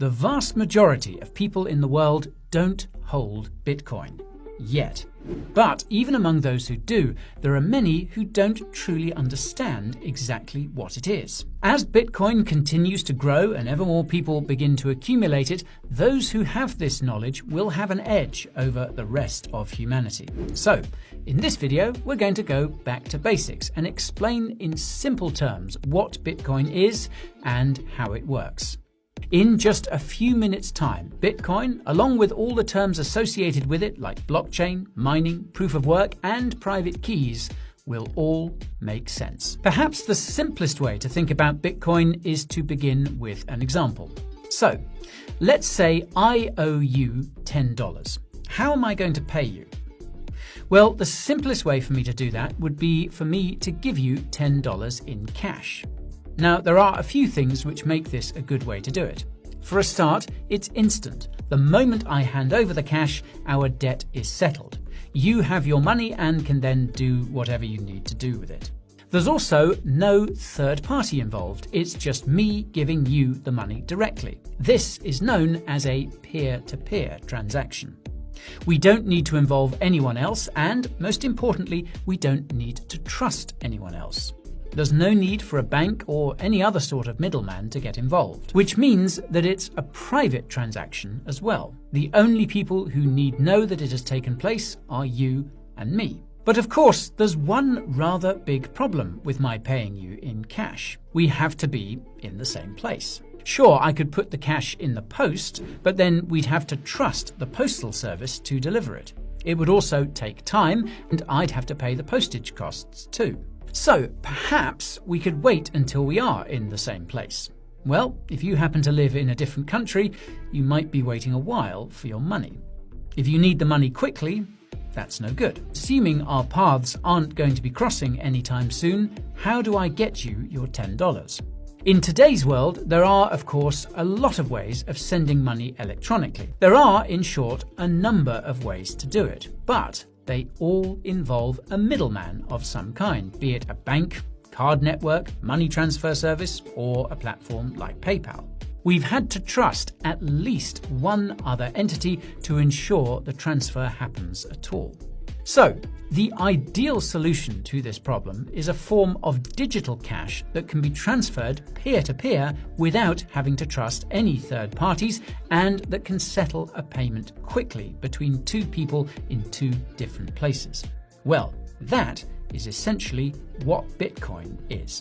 The vast majority of people in the world don't hold Bitcoin yet. But even among those who do, there are many who don't truly understand exactly what it is. As Bitcoin continues to grow and ever more people begin to accumulate it, those who have this knowledge will have an edge over the rest of humanity. So, in this video, we're going to go back to basics and explain in simple terms what Bitcoin is and how it works. In just a few minutes' time, Bitcoin, along with all the terms associated with it like blockchain, mining, proof of work, and private keys, will all make sense. Perhaps the simplest way to think about Bitcoin is to begin with an example. So, let's say I owe you $10. How am I going to pay you? Well, the simplest way for me to do that would be for me to give you $10 in cash. Now, there are a few things which make this a good way to do it. For a start, it's instant. The moment I hand over the cash, our debt is settled. You have your money and can then do whatever you need to do with it. There's also no third party involved. It's just me giving you the money directly. This is known as a peer-to-peer transaction. We don't need to involve anyone else, and most importantly, we don't need to trust anyone else. There's no need for a bank or any other sort of middleman to get involved, which means that it's a private transaction as well. The only people who need know that it has taken place are you and me. But of course, there's one rather big problem with my paying you in cash. We have to be in the same place. Sure, I could put the cash in the post, but then we'd have to trust the postal service to deliver it. It would also take time, and I'd have to pay the postage costs too. So perhaps we could wait until we are in the same place. Well, if you happen to live in a different country, you might be waiting a while for your money. If you need the money quickly, that's no good. Assuming our paths aren't going to be crossing anytime soon, how do I get you your $10? In today's world, there are, of course, a lot of ways of sending money electronically. There are, in short, a number of ways to do it, but they all involve a middleman of some kind, be it a bank, card network, money transfer service, or a platform like PayPal. We've had to trust at least one other entity to ensure the transfer happens at all. So, the ideal solution to this problem is a form of digital cash that can be transferred peer-to-peer without having to trust any third parties, and that can settle a payment quickly between two people in two different places. Well, that is essentially what Bitcoin is.